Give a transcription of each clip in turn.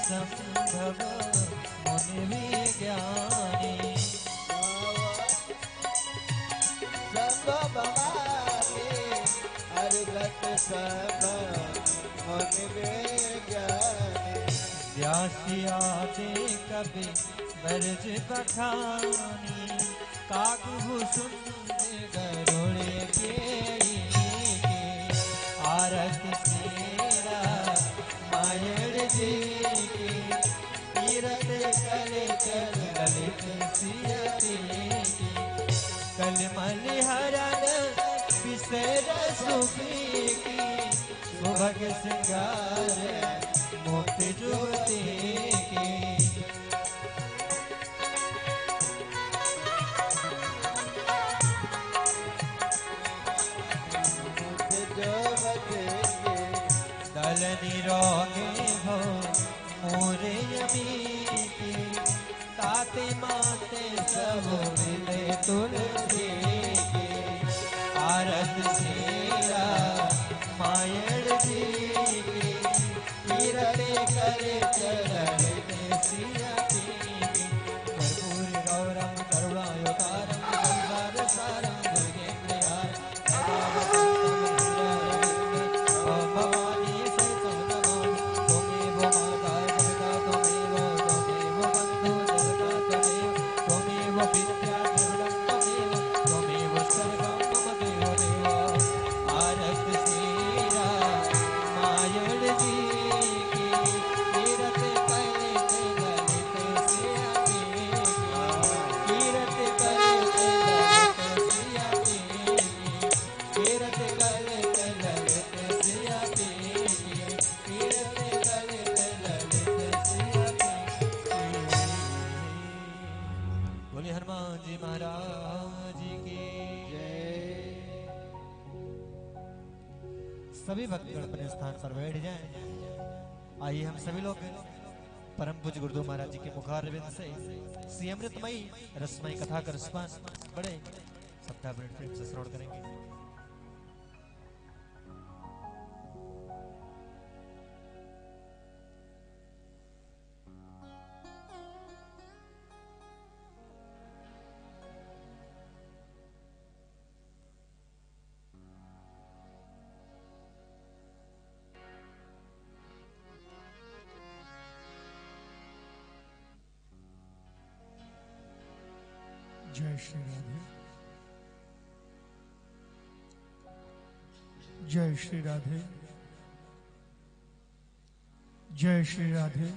संभव मुनि ज्ञानी संभवानी अर्घट संभव मुनि ज्ञानी व्यासी आदि कवि बरज बखानी काकभूषुंड गरुड़ के आरती सेरा मायड़ जी की तीरथ करे चल ललित सियती की कलमल हरण विसर सुखी की सुभग सिंगार मुक्ति जुगती की दल निरोगे हो मोरे यमी की ताते माते सब मिले तुलसी की आरत सेरा मायड़ जी की तीरथ करे चरण सियती की कर्पूर गौरम करुणावतारम संसार सारम दुर्गेन्द्रहारम सभी भक्तगण अपने स्थान पर बैठ जाएं। आइए हम सभी लोग परम पूज्य गुरुदेव महाराज जी के मुखारविंद से श्री अमृतमयी रसमयी कथा का रसपान बड़े सप्ताह प्रेम से श्रवण करेंगे। जय श्री राधे, जय श्री राधे, जय श्री राधे।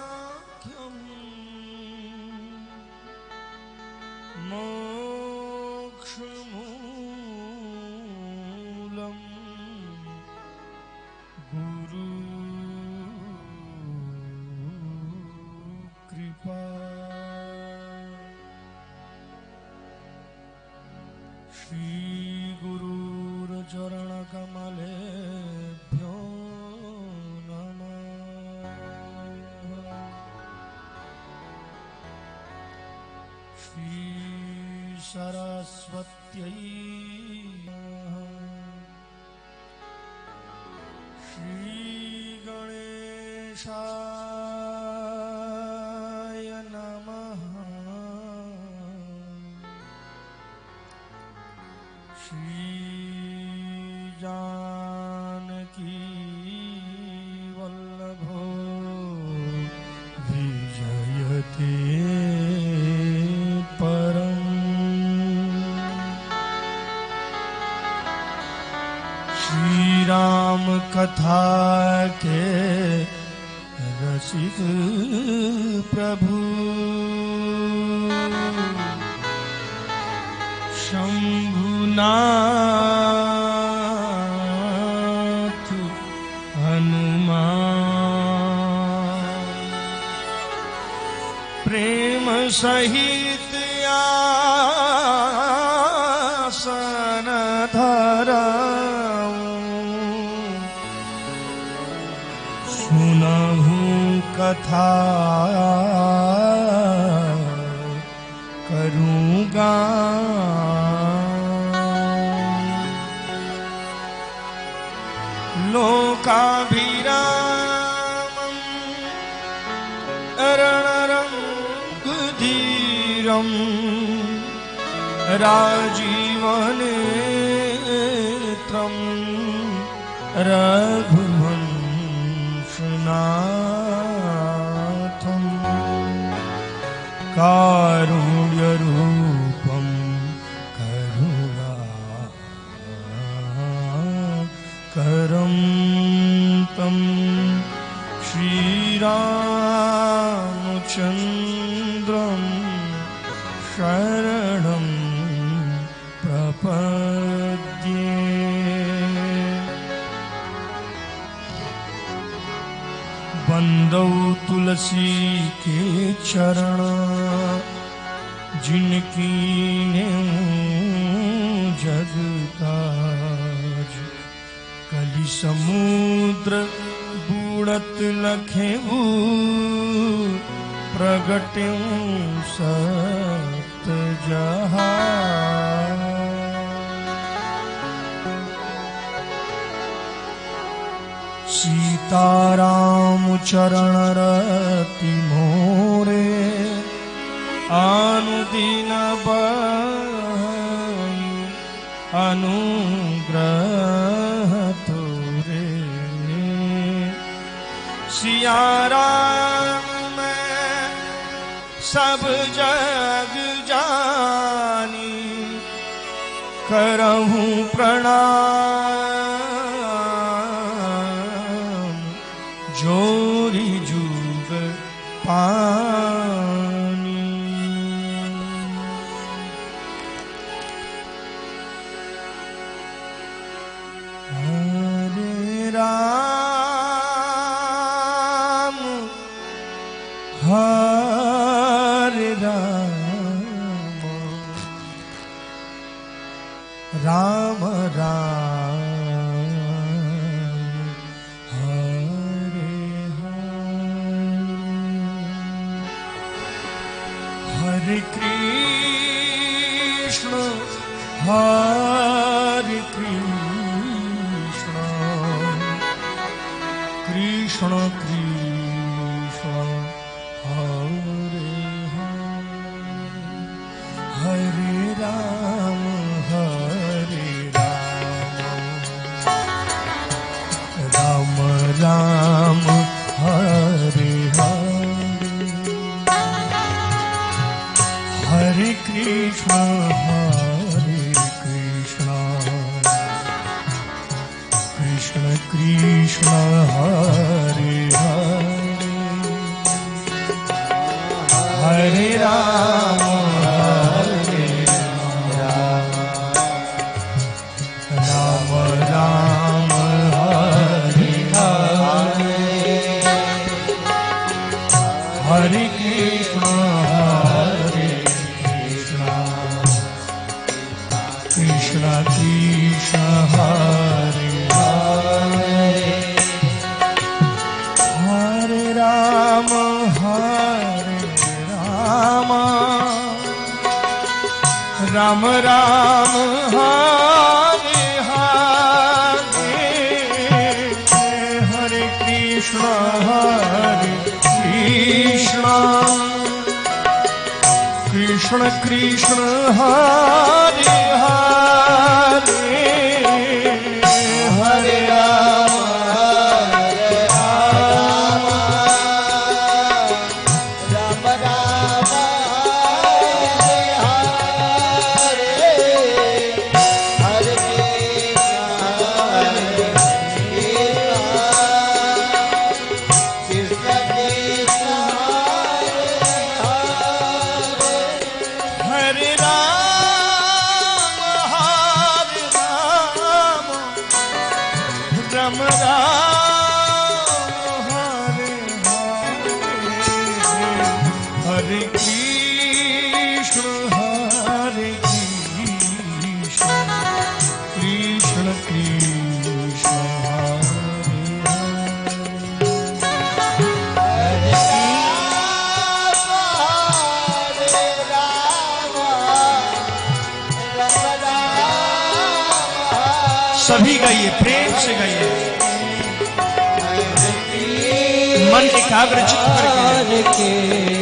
गुरुर्वाक्यम् मोक्षमूलम् गुरु कृपा श्री गुरुर्चरणकमलेभ्यो नमः। श्री सरस्वत्यै श्री गणेशाय नमः। श्री जानकी वल्लभो विजयते परम। श्री राम कथा के रसिक प्रभु शंभुनाथ हनुमान प्रेम सहित आसन धराऊं सुनहु कथा करूँगा लोकाभिरामं रणरंगधीरं राजीवनेत्रं रघुवंशनाथं कारुण्यरूपं करुणाकरं तं श्रीरामचन्द्रं शरणं प्रपद्ये। बंदौ तुलसी के चरण जिनकी ने जग काज कलि समुद्र बूढ़त लखेऊ प्रगट्यों सत जहां। सीताराम चरण रति मोरे अनुदिन अनुग्रह तोरे। सिया राम मैं सब जग जानी करहूँ प्रणाम जोरी जुग पानी। हरे राम हरे राम राम राम हरे हरे कृष्ण हरे Krishna Krishna Krishna Hare Hare Ram Ram Ram Hare Hare. Hare Krishna, Krishna Krishna, Hare Hare, Hare Rama, Hare Rama, Rama Hare Hare, Hare Krishna, Hare Krishna, Krishna Krishna, Hare Hare, Hare Rama, Hare Rama, Rama Rama, Hare Hare, Hare Krishna, Hare Krishna, Krishna Krishna, Hare Hare, Hare Rama, Hare Rama, Rama Rama, Hare Hare, Hare Krishna, Krishna Krishna, Hare Rama, Hare Rama, Rama Rama, Hare Hare, Hare Krishna, Hare Krishna, Krishna Krishna, Hare Hare। सभी गाइए, प्रेम से गाइए, मन एकाग्रचित करके,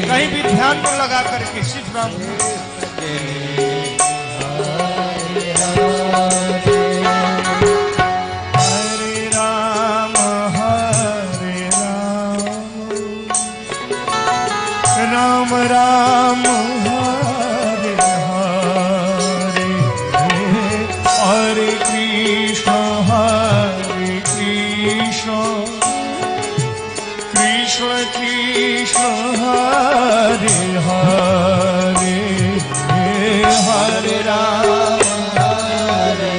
कहीं भी ध्यान को लगा करके सिर्फ राम हरे राम, हरे राम, राम राम, हरे हरे, हरे Krishna, Hare Krishna, Krishna Krishna, Hare Hare, Hare Rama, Hare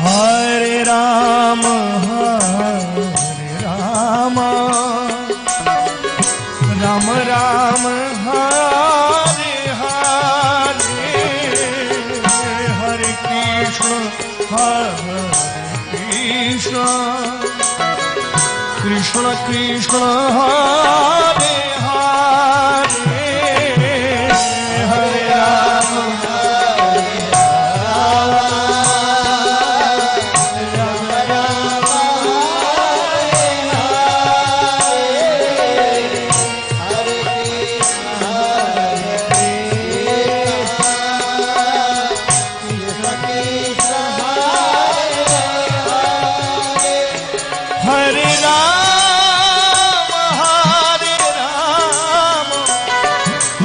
Hare Rama, Hare Rama, Rama Rama, Hare Hare, Hare Krishna, Hare Krishna, Krishna Krishna, Hare Hare, Hare Rama, Hare Rama, Hare Rama,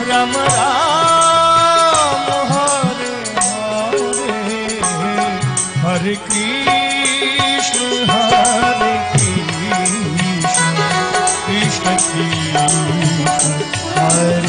Rama Rama, Hare Hare, Hare Krishna, Hare Krishna, Krishna Krishna, Hare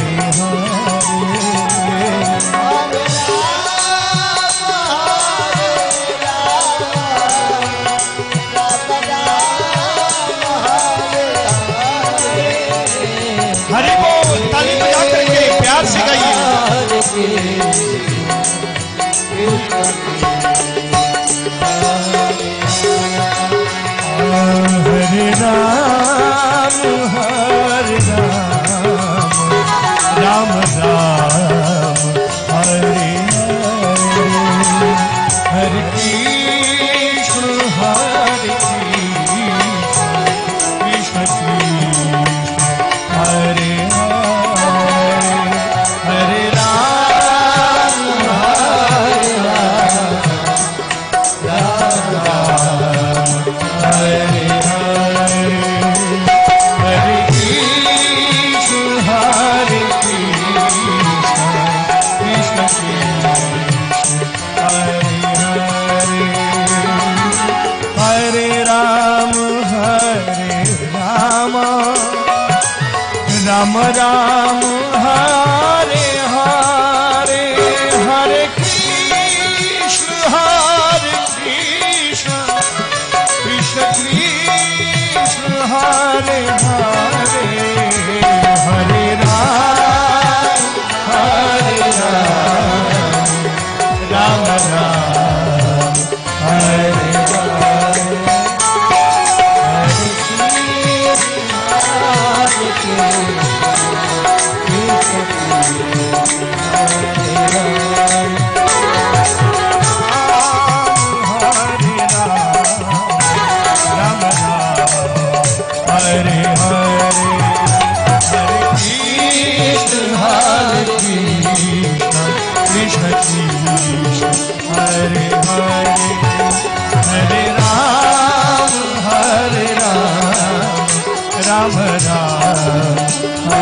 हरे बोल, ताली बजा करके प्यार से गाइए। हरे राम, हरे राम, राम राम, हरे हरे, हरे कृष्ण, हरे कृष्ण, कृष्ण कृष्ण, हरे राम राम राम हरे हरे हरे कृष्ण कृष्ण कृष्ण हरे हरे हरे राम राम राम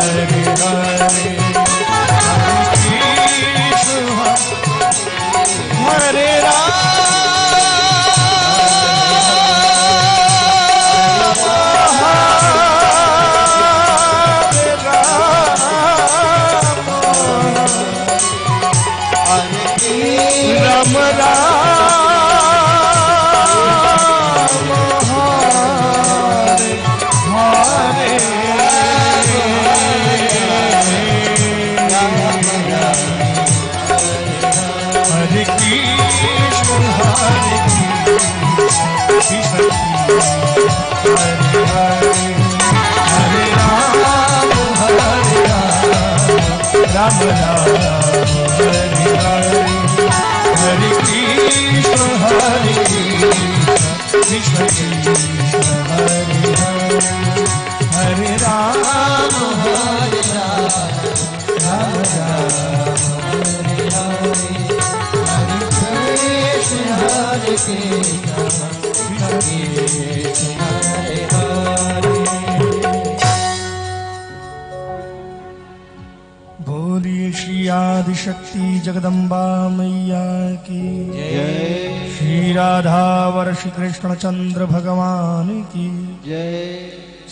हरे राम राम हरे हरे हरे राम राम हरे हरे हरे कृष्ण हरे कृष्ण कृष्ण हरे हरे हरे राम राम राम हरे हरे हरे कृष्ण हरे कृष्ण कृष्ण हरे हरे। बोलिए श्री आदिशक्ति जगदम्बा मैया की जय श्री राधा वर्ष कृष्ण चंद्र भगवान की जय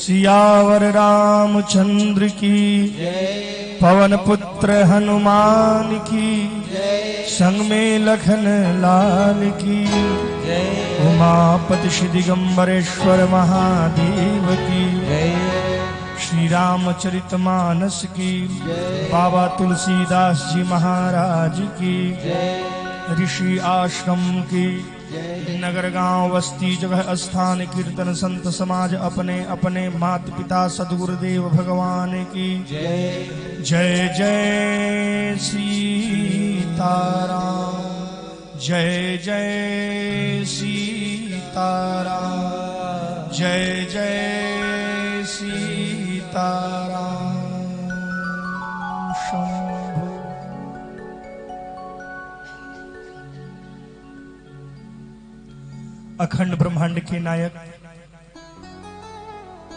सियावर रामचंद्र की जय पवन पुत्र हनुमान की जय संग में लखन लाल की जय उमापति श्री दिगंबरेश्वर महादेव की जय श्री रामचरितमानस की जय बाबा तुलसीदास जी महाराज की जय ऋषि आश्रम की जय नगर गांव बस्ती जगह स्थान कीर्तन संत समाज अपने अपने माता पिता सदगुरुदेव भगवान की जय जय जय सीताराम जय जय सीताराम जय जय सीताराम शंभो। अखंड ब्रह्मांड के नायक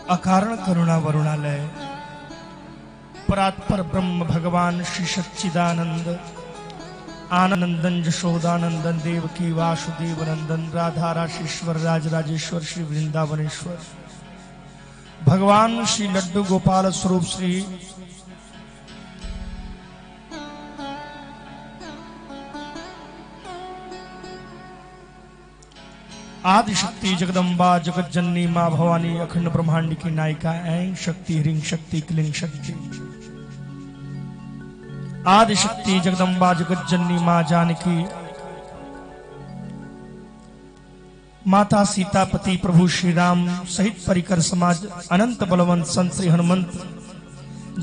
अकारण करुणा वरुणालय परात्पर ब्रह्म भगवान श्री सच्चिदानंद आनंदन यशोदानंदन देवकी वासुदेव नंदन राधा राशेश्वर राजराजेश्वर श्री वृंदावनेश्वर भगवान श्री लड्डू गोपाल स्वरूप श्री आदिशक्ति जगदम्बा जगत जननी माँ भवानी अखंड ब्रह्मांड की नायिका ऐं शक्ति ह्रीं शक्ति क्लीं शक्ति आदिशक्ति जगदम्बा जगत जननी माँ जानकी माता सीतापति प्रभु श्री राम सहित परिकर समाज अनंत बलवंत संत श्री हनुमंत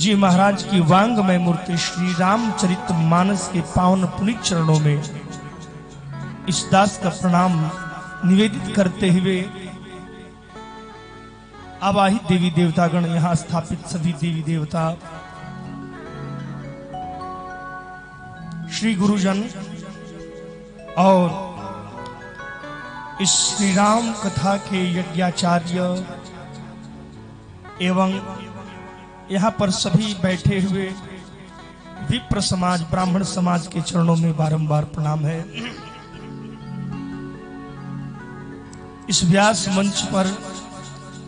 जी महाराज की वांगमय मूर्ति श्री रामचरित मानस के पावन पुनीत चरणों में इस दास का प्रणाम निवेदित करते हुए आवाहित देवी देवतागण यहां स्थापित सभी देवी देवता श्री गुरुजन और इस श्री राम कथा के यज्ञाचार्य एवं यहाँ पर सभी बैठे हुए विप्र समाज ब्राह्मण समाज के चरणों में बारंबार प्रणाम है। इस व्यास मंच पर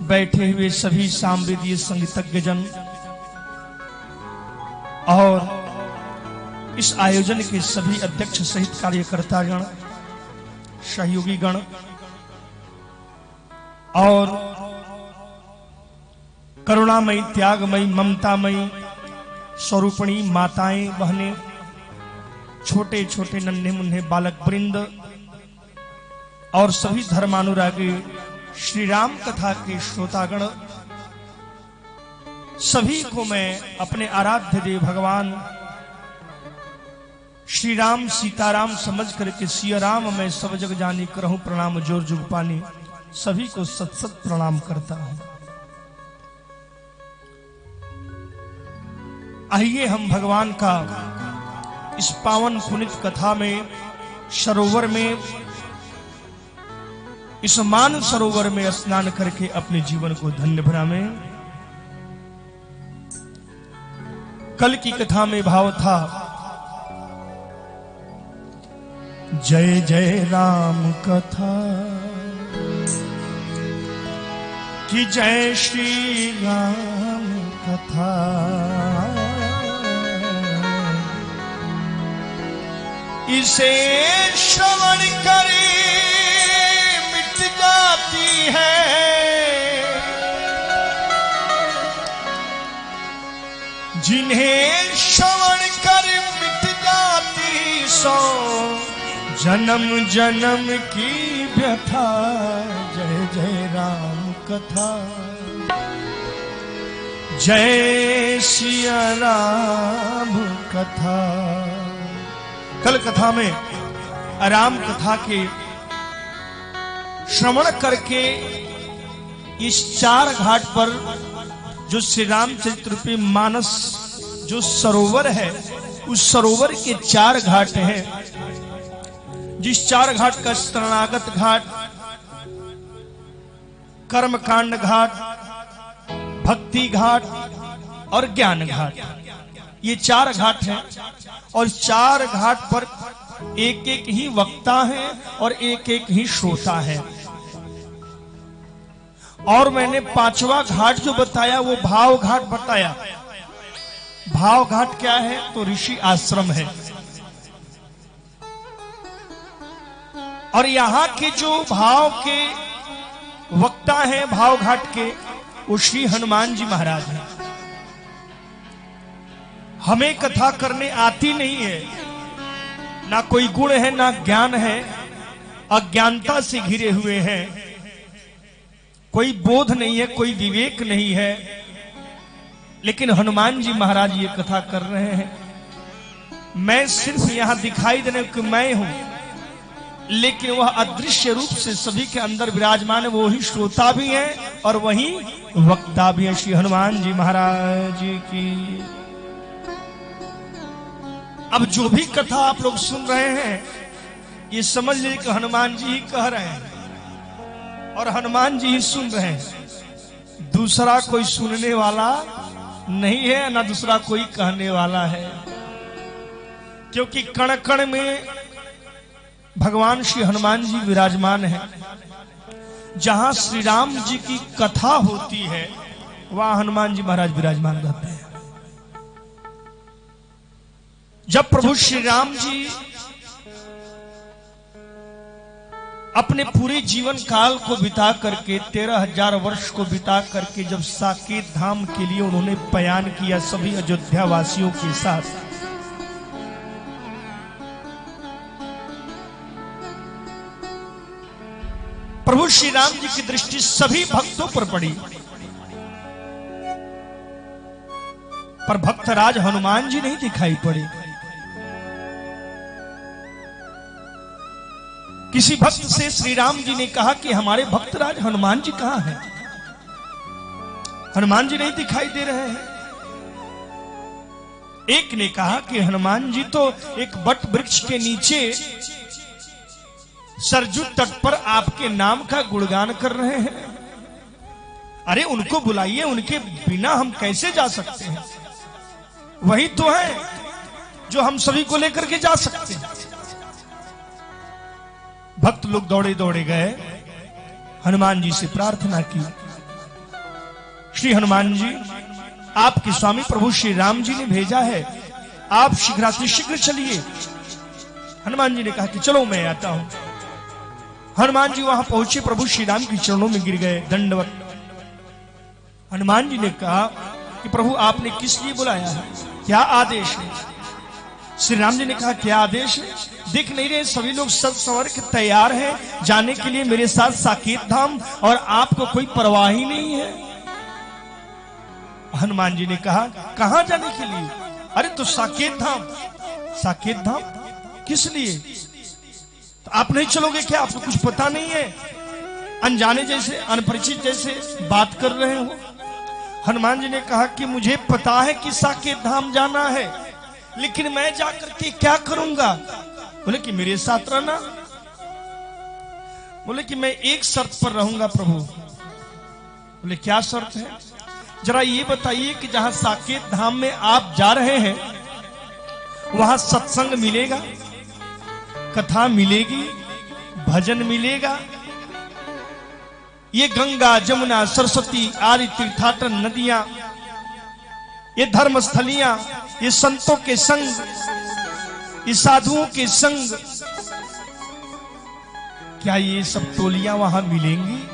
बैठे हुए सभी सामवेदीय संगीतज्ञ जन और इस आयोजन के सभी अध्यक्ष सहित कार्यकर्ता गण, सहयोगी गण और करुणामयी, त्यागमयी, ममतामयी स्वरूपणी माताएं, बहनें, छोटे छोटे नन्हे मुन्ने बालक वृंद और सभी धर्मानुरागी श्री राम कथा के श्रोतागण, सभी को मैं अपने आराध्य देव भगवान श्री राम सीताराम समझ करके सिया राम मैं सब जग जानी करहूं प्रणाम जोर जुग पानी, सभी को सत सत प्रणाम करता हूं। आइए हम भगवान का इस पावन पुनित कथा में, सरोवर में, इस मान सरोवर में स्नान करके अपने जीवन को धन्य बनावें। कल की कथा में भाव था जय जय राम कथा कि जय श्री राम कथा, इसे श्रवण करे मिट जाती है, जिन्हें श्रवण कर मिट जाती सो जन्म जन्म की व्यथा। जय जय राम कथा, जय सिया राम कथा। कल कथा में राम कथा के श्रवण करके इस चार घाट पर जो श्री रामचरित्र रूपी मानस जो सरोवर है, उस सरोवर के चार घाट हैं। जिस चार घाट का शरणागत घाट, कर्मकांड घाट, भक्ति घाट और ज्ञान घाट, ये चार घाट हैं। और चार घाट पर एक एक ही वक्ता है और एक एक ही श्रोता है। और मैंने पांचवा घाट जो बताया वो भाव घाट बताया। भाव घाट क्या है? तो ऋषि आश्रम है। और यहां के जो भाव के वक्ता हैं भाव घाट के, वो श्री हनुमान जी महाराज हैं। हमें कथा करने आती नहीं है, ना कोई गुण है ना ज्ञान है, अज्ञानता से घिरे हुए हैं, कोई बोध नहीं है, कोई विवेक नहीं है। लेकिन हनुमान जी महाराज ये कथा कर रहे हैं। मैं सिर्फ यहां दिखाई देने कि मैं हूं, लेकिन वह अदृश्य रूप से सभी के अंदर विराजमान है। वो ही श्रोता भी है और वही वक्ता भी है। श्री हनुमान जी महाराज की। अब जो भी कथा आप लोग सुन रहे हैं, ये समझ लीजिए कि हनुमान जी ही कह रहे हैं और हनुमान जी ही सुन रहे हैं। दूसरा कोई सुनने वाला नहीं है, ना दूसरा कोई कहने वाला है। क्योंकि कण कण में भगवान श्री हनुमान जी विराजमान हैं। जहां श्री राम जी की कथा होती है, वहां हनुमान जी महाराज विराजमान रहते हैं। जब प्रभु श्री राम जी अपने पूरे जीवन काल को बिता करके 13,000 वर्ष को बिता करके जब साकेत धाम के लिए उन्होंने पयान किया सभी अयोध्या वासियों के साथ, प्रभु श्री राम जी की दृष्टि सभी भक्तों पर पड़ी, पर भक्तराज हनुमान जी नहीं दिखाई पड़े। किसी भक्त से श्री राम जी ने कहा कि हमारे भक्तराज हनुमान जी कहां हैं? हनुमान जी नहीं दिखाई दे रहे हैं। एक ने कहा कि हनुमान जी तो एक बट वृक्ष के नीचे सरजू तट पर आपके नाम का गुणगान कर रहे हैं। अरे उनको बुलाइए, उनके बिना हम कैसे जा सकते हैं? वही तो है जो हम सभी को लेकर के जा सकते हैं। भक्त लोग दौड़े दौड़े गए, हनुमान जी से प्रार्थना की श्री हनुमान जी, आपके स्वामी प्रभु श्री राम जी ने भेजा है, आप शीघ्रातिशीघ्र चलिए। हनुमान जी ने कहा कि चलो मैं आता हूं। हनुमान जी वहां पहुंचे, प्रभु श्री राम के चरणों में गिर गए, दंडवत। हनुमान जी ने कहा कि प्रभु आपने किस लिए बुलाया है, क्या आदेश है? श्री राम जी ने कहा क्या आदेश है? देख नहीं रहे सभी लोग सब संवर के तैयार हैं जाने के लिए मेरे साथ साकेत धाम, और आपको कोई परवाह ही नहीं है। हनुमान जी ने कहा कहां जाने के लिए? अरे तो साकेत धाम। साकेत धाम किस लिए? तो आप नहीं चलोगे क्या? आपको कुछ पता नहीं है? अनजाने जैसे, अनपरिचित जैसे बात कर रहे हो। हनुमान जी ने कहा कि मुझे पता है कि साकेत धाम जाना है, लेकिन मैं जाकर के क्या करूंगा? बोले कि मेरे साथ रहना। बोले कि मैं एक शर्त पर रहूंगा प्रभु। बोले क्या शर्त है? जरा ये बताइए कि जहां साकेत धाम में आप जा रहे हैं वहां सत्संग मिलेगा, कथा मिलेगी, भजन मिलेगा, ये गंगा जमुना सरस्वती आदि तीर्थाटन नदियां, ये धर्मस्थलियां, ये संतों के संग, ये साधुओं के संग, क्या ये सब टोलियां वहां मिलेंगी?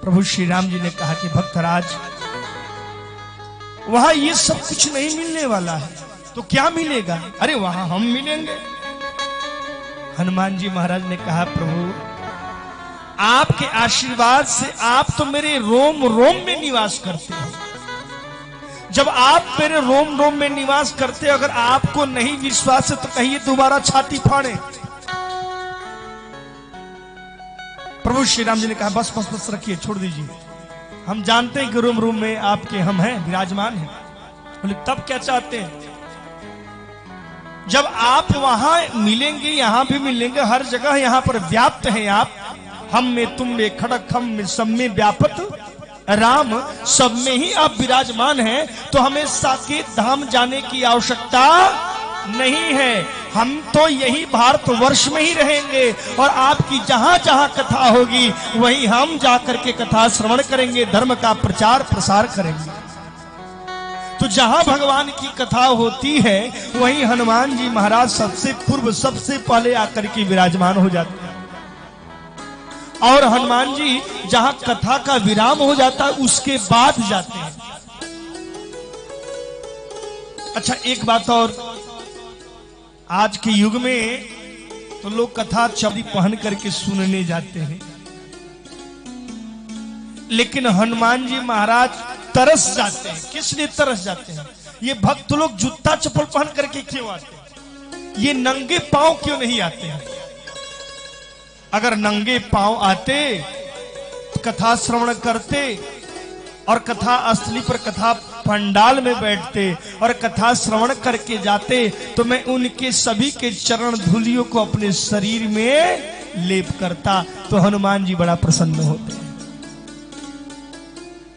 प्रभु श्री राम जी ने कहा कि भक्तराज, वहां ये सब कुछ नहीं मिलने वाला है, तो क्या मिलेगा? अरे वहां हम मिलेंगे। हनुमान जी महाराज ने कहा प्रभु आपके आशीर्वाद से आप तो मेरे रोम रोम में निवास करते हो। जब आप मेरे रोम रोम में निवास करते, अगर आपको नहीं विश्वास है तो कहिए दोबारा छाती फाड़े। प्रभु श्री राम जी ने कहा बस बस बस रखिए, छोड़ दीजिए, हम जानते हैं कि रोम रोम में आपके हम हैं, विराजमान हैं। बोले तब क्या चाहते हैं? जब आप वहां मिलेंगे यहां भी मिलेंगे, हर जगह यहां पर व्याप्त हैं आप, हम में तुम में खड़क हम में सब में व्यापत राम, सब में ही आप विराजमान हैं, तो हमें साकेत धाम जाने की आवश्यकता नहीं है। हम तो यही भारतवर्ष में ही रहेंगे और आपकी जहां जहां कथा होगी वहीं हम जाकर के कथा श्रवण करेंगे, धर्म का प्रचार प्रसार करेंगे। तो जहां भगवान की कथा होती है वहीं हनुमान जी महाराज सबसे पूर्व, सबसे पहले आकर के विराजमान हो जाते हैं। और हनुमान जी जहां कथा का विराम हो जाता है उसके बाद जाते हैं। अच्छा एक बात और, आज के युग में तो लोग कथा चपड़ी पहन करके सुनने जाते हैं, लेकिन हनुमान जी महाराज तरस जाते हैं। किस लिए तरस जाते हैं? ये भक्त लोग जूता चप्पल पहन करके क्यों आते हैं? ये नंगे पांव क्यों नहीं आते हैं? अगर नंगे पांव आते, कथा श्रवण करते और कथा स्थली पर कथा पंडाल में बैठते और कथा श्रवण करके जाते, तो मैं उनके सभी के चरण धूलियों को अपने शरीर में लेप करता, तो हनुमान जी बड़ा प्रसन्न होते हैं।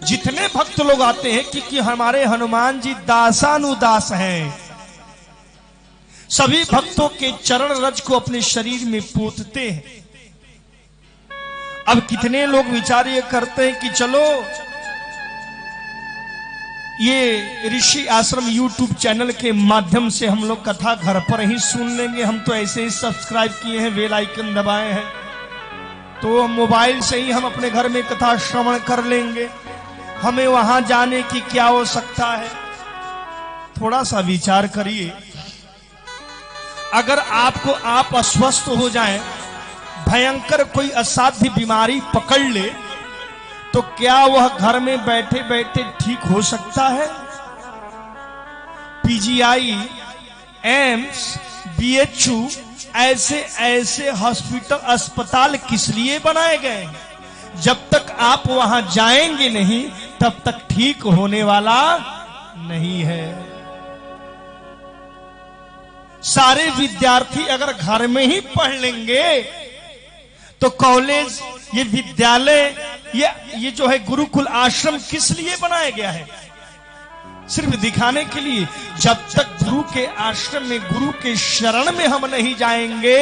जितने भक्त लोग आते हैं क्योंकि हमारे हनुमान जी दासानुदास हैं, सभी भक्तों के चरण रज को अपने शरीर में पोतते हैं। अब कितने लोग विचार ये करते हैं कि चलो ये ऋषि आश्रम YouTube चैनल के माध्यम से हम लोग कथा घर पर ही सुन लेंगे, हम तो ऐसे ही सब्सक्राइब किए हैं, बेल आइकन दबाए हैं, तो मोबाइल से ही हम अपने घर में कथा श्रवण कर लेंगे, हमें वहां जाने की क्या आवश्यकता है? थोड़ा सा विचार करिए, अगर आपको आप अस्वस्थ हो जाएं, भयंकर कोई असाध्य बीमारी पकड़ ले, तो क्या वह घर में बैठे बैठे ठीक हो सकता है? पीजीआई, एम्स, बीएचयू ऐसे ऐसे हॉस्पिटल, अस्पताल किस लिए बनाए गए? जब तक आप वहां जाएंगे नहीं तब तक ठीक होने वाला नहीं है। सारे विद्यार्थी अगर घर में ही पढ़ लेंगे तो कॉलेज, ये विद्यालय, ये जो है गुरुकुल आश्रम किस लिए बनाया गया है? सिर्फ दिखाने के लिए। जब तक गुरु के आश्रम में, गुरु के शरण में हम नहीं जाएंगे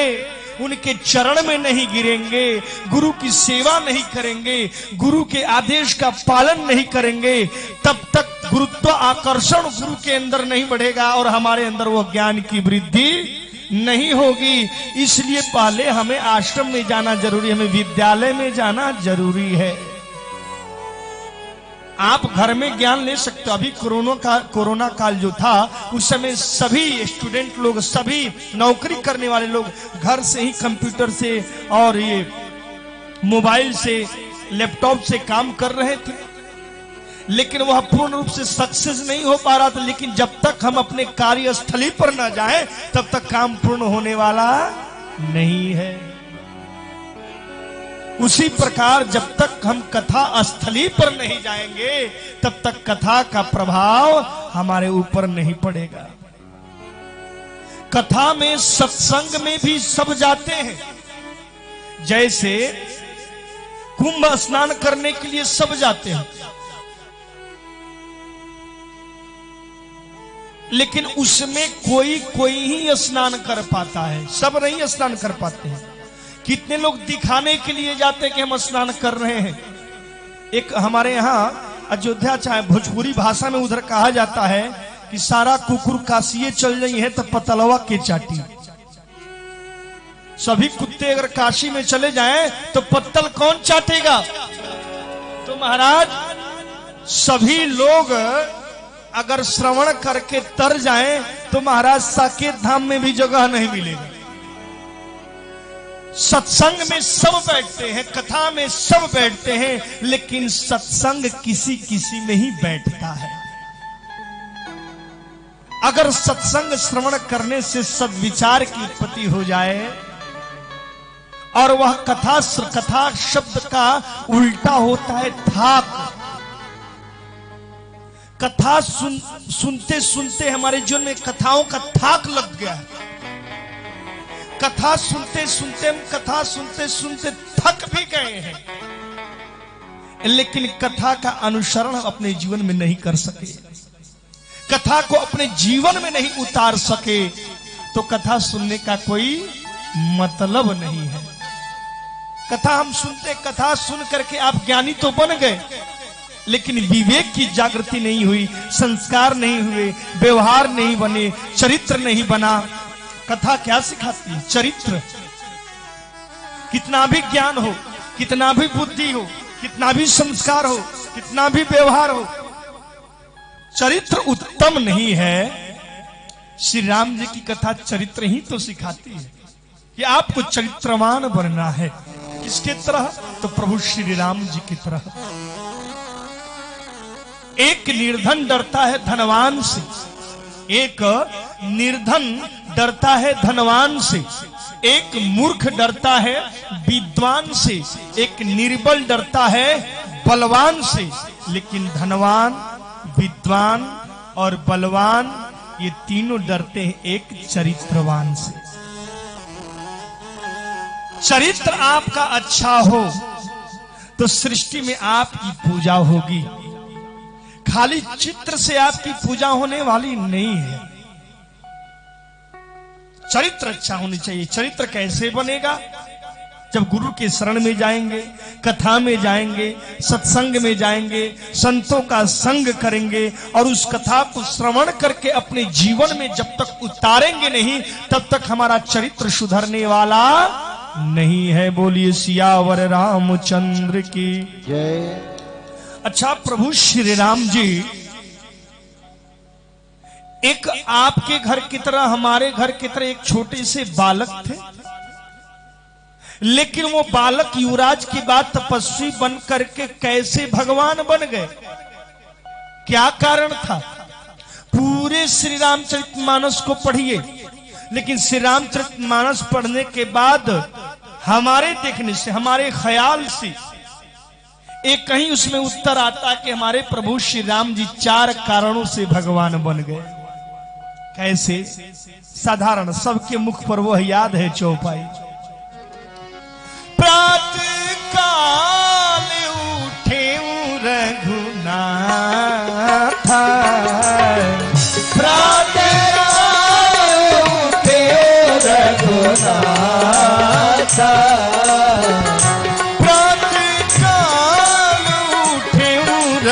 उनके चरण में नहीं गिरेंगे, गुरु की सेवा नहीं करेंगे, गुरु के आदेश का पालन नहीं करेंगे, तब तक गुरुत्व आकर्षण गुरु के अंदर नहीं बढ़ेगा और हमारे अंदर वो ज्ञान की वृद्धि नहीं होगी। इसलिए पहले हमें आश्रम में जाना जरूरी, हमें विद्यालय में जाना जरूरी है। आप घर में ज्ञान ले सकते हो। अभी कोरोना काल जो था उस समय सभी स्टूडेंट लोग, सभी नौकरी करने वाले लोग घर से ही कंप्यूटर से और ये मोबाइल से, लैपटॉप से काम कर रहे थे, लेकिन वह पूर्ण रूप से सक्सेस नहीं हो पा रहा था। लेकिन जब तक हम अपने कार्यस्थली पर न जाएं तब तक काम पूर्ण होने वाला नहीं है। उसी प्रकार जब तक हम कथा स्थली पर नहीं जाएंगे तब तक कथा का प्रभाव हमारे ऊपर नहीं पड़ेगा। कथा में, सत्संग में भी सब जाते हैं। जैसे कुंभ स्नान करने के लिए सब जाते हैं, लेकिन उसमें कोई ही स्नान कर पाता है, सब नहीं स्नान कर पाते हैं। कितने लोग दिखाने के लिए जाते हैं कि हम स्नान कर रहे हैं। एक हमारे यहां अयोध्या, चाहे भोजपुरी भाषा में उधर कहा जाता है कि सारा कुकुर काशिये चल रही है तो पतलवा के चाटी। सभी कुत्ते अगर काशी में चले जाएं तो पत्तल कौन चाटेगा? तो महाराज सभी लोग अगर श्रवण करके तर जाएं तो महाराज साकेत धाम में भी जगह नहीं मिलेगा। सत्संग में सब बैठते हैं, कथा में सब बैठते हैं, लेकिन सत्संग किसी किसी में ही बैठता है। अगर सत्संग श्रवण करने से सद्विचार की उत्पत्ति हो जाए और वह कथा शब्द का उल्टा होता है थाक। कथा सुनते सुनते हमारे जीवन में कथाओं का थाक लग गया है। कथा सुनते सुनते थक भी गए हैं, लेकिन कथा का अनुसरण अपने जीवन में नहीं कर सके, कथा को अपने जीवन में नहीं उतार सके, तो कथा सुनने का कोई मतलब नहीं है। कथा हम सुनते, कथा सुन करके आप ज्ञानी तो बन गए, लेकिन विवेक की जागृति नहीं हुई, संस्कार नहीं हुए, व्यवहार नहीं बने, चरित्र नहीं बना। कथा क्या सिखाती है? चरित्र। कितना भी ज्ञान हो, कितना भी बुद्धि हो, कितना भी संस्कार हो, कितना भी व्यवहार हो, चरित्र उत्तम नहीं है। श्री राम जी की कथा चरित्र ही तो सिखाती है कि आपको चरित्रवान बनना है। किसके तरह? तो प्रभु श्री राम जी की तरह। एक निर्धन डरता है धनवान से, एक निर्धन डरता है धनवान से, एक मूर्ख डरता है विद्वान से, एक निर्बल डरता है बलवान से, लेकिन धनवान, विद्वान और बलवान ये तीनों डरते हैं एक चरित्रवान से। चरित्र आपका अच्छा हो तो सृष्टि में आपकी पूजा होगी। खाली चित्र से आपकी पूजा होने वाली नहीं है। चरित्र अच्छा होनी चाहिए। चरित्र कैसे बनेगा? जब गुरु के शरण में जाएंगे, कथा में जाएंगे, सत्संग में जाएंगे, संतों का संग करेंगे और उस कथा को श्रवण करके अपने जीवन में जब तक उतारेंगे नहीं तब तक हमारा चरित्र सुधरने वाला नहीं है। बोलिए सियावर रामचंद्र की जय। अच्छा, प्रभु श्री राम जी एक आपके घर की तरह, हमारे घर की तरह एक छोटे से बालक थे, लेकिन वो बालक युवराज की बात तपस्वी बन करके कैसे भगवान बन गए? क्या कारण था? पूरे श्री रामचरितमानस को पढ़िए, लेकिन श्री रामचरितमानस पढ़ने के बाद हमारे देखने से, हमारे ख्याल से एक कहीं उसमें उत्तर आता कि हमारे प्रभु श्री राम जी 4 कारणों से भगवान बन गए। कैसे? साधारण, सबके मुख पर वह याद है चौपाई। प्रातः काल उठे रघुनाथ, प्रातः काल उठे रघुनाथ,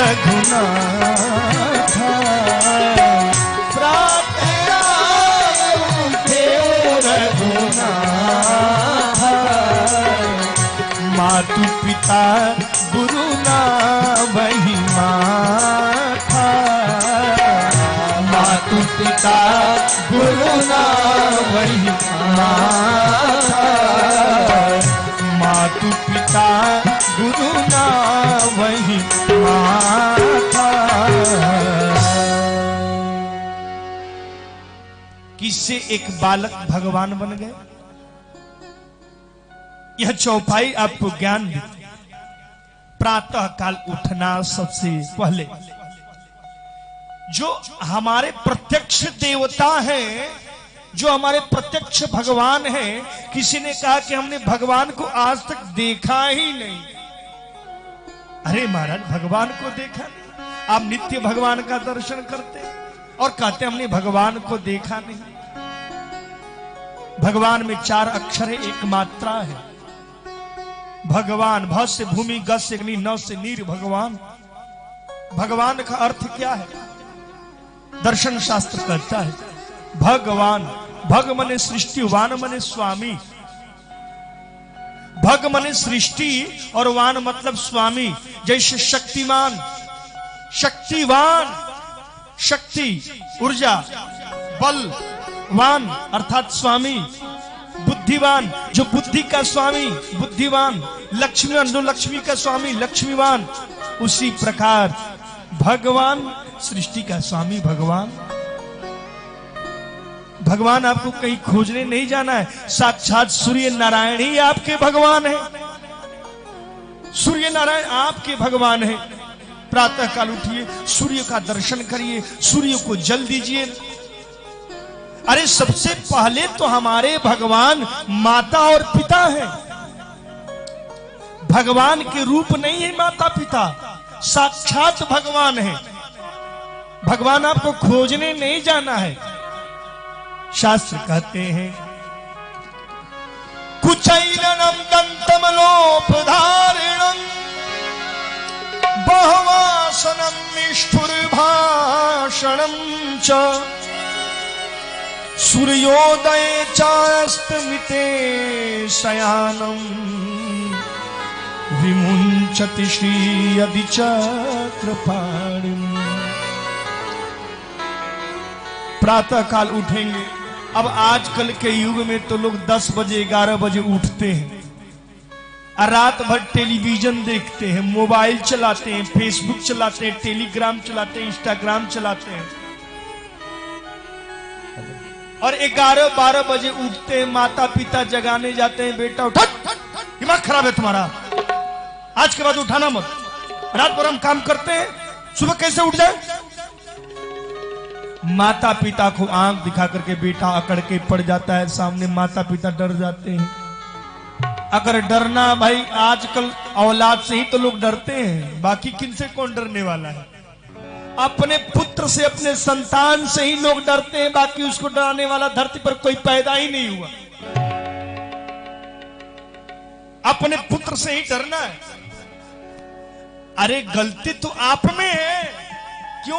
रघुनाथ मातु पिता गुरु ना वही माथा मातु पिता गुरु ना वही माथा मातु पिता गुरु ना वही माथा। किससे एक बालक भगवान बन गए। यह चौपाई आपको ज्ञान देती है। प्रातः काल उठना सबसे पहले। जो हमारे प्रत्यक्ष देवता हैं, जो हमारे प्रत्यक्ष भगवान हैं, किसी ने कहा कि हमने भगवान को आज तक देखा ही नहीं। अरे महाराज, भगवान को देखा नहीं? आप नित्य भगवान का दर्शन करते हैं और कहते हमने भगवान को देखा नहीं। भगवान में 4 अक्षर है, एक मात्रा है। भगवान, भ से भूमि, ग से अग्नि, न से नीर भगवान। भगवान का अर्थ क्या है? दर्शन शास्त्र कहता है भगवान। भग मने सृष्टि, वान मने स्वामी। भग मने सृष्टि और वान मतलब स्वामी। जैसे शक्तिमान, शक्तिवान, शक्ति ऊर्जा, बल, वान अर्थात स्वामी। बुद्धिवान जो बुद्धि का स्वामी बुद्धिवान। लक्ष्मीवान जो लक्ष्मी का स्वामी लक्ष्मीवान। उसी प्रकार भगवान सृष्टि का स्वामी भगवान। भगवान आपको कहीं खोजने नहीं जाना है, साक्षात सूर्य नारायण ही आपके भगवान है। सूर्य नारायण आपके भगवान है। प्रातः काल उठिए, सूर्य का दर्शन करिए, सूर्य को जल दीजिए। अरे सबसे पहले तो हमारे भगवान माता और पिता हैं। भगवान के रूप नहीं है माता पिता, साक्षात भगवान है। भगवान आपको खोजने नहीं जाना है। शास्त्र कहते हैं कुचैलनम दंतमलोपधारिणम बहुवासनम निष्ठुरभाषणम च सूर्योदय चास्तमिते शयानम विमुंचति श्रीयदि चक्रपाणिम। प्रातः काल उठेंगे। अब आजकल के युग में तो लोग 10 बजे 11 बजे उठते हैं और रात भर टेलीविजन देखते हैं, मोबाइल चलाते हैं, फेसबुक चलाते हैं, टेलीग्राम चलाते हैं, इंस्टाग्राम चलाते हैं और 11-12 बजे उठते हैं। माता पिता जगाने जाते हैं, बेटा उठ, दिमाग खराब है तुम्हारा, आज के बाद उठाना मत, रात भर हम काम करते हैं, सुबह कैसे उठ जाए। माता पिता को आंख दिखा करके बेटा अकड़ के पड़ जाता है सामने, माता पिता डर जाते हैं। अगर डरना भाई, आजकल औलाद से ही तो लोग डरते हैं, बाकी किनसे कौन डरने वाला है। अपने पुत्र से, अपने संतान से ही लोग डरते हैं, बाकी उसको डराने वाला धरती पर कोई पैदा ही नहीं हुआ। अपने पुत्र से ही डरना है। अरे गलती तो आप में है, क्यों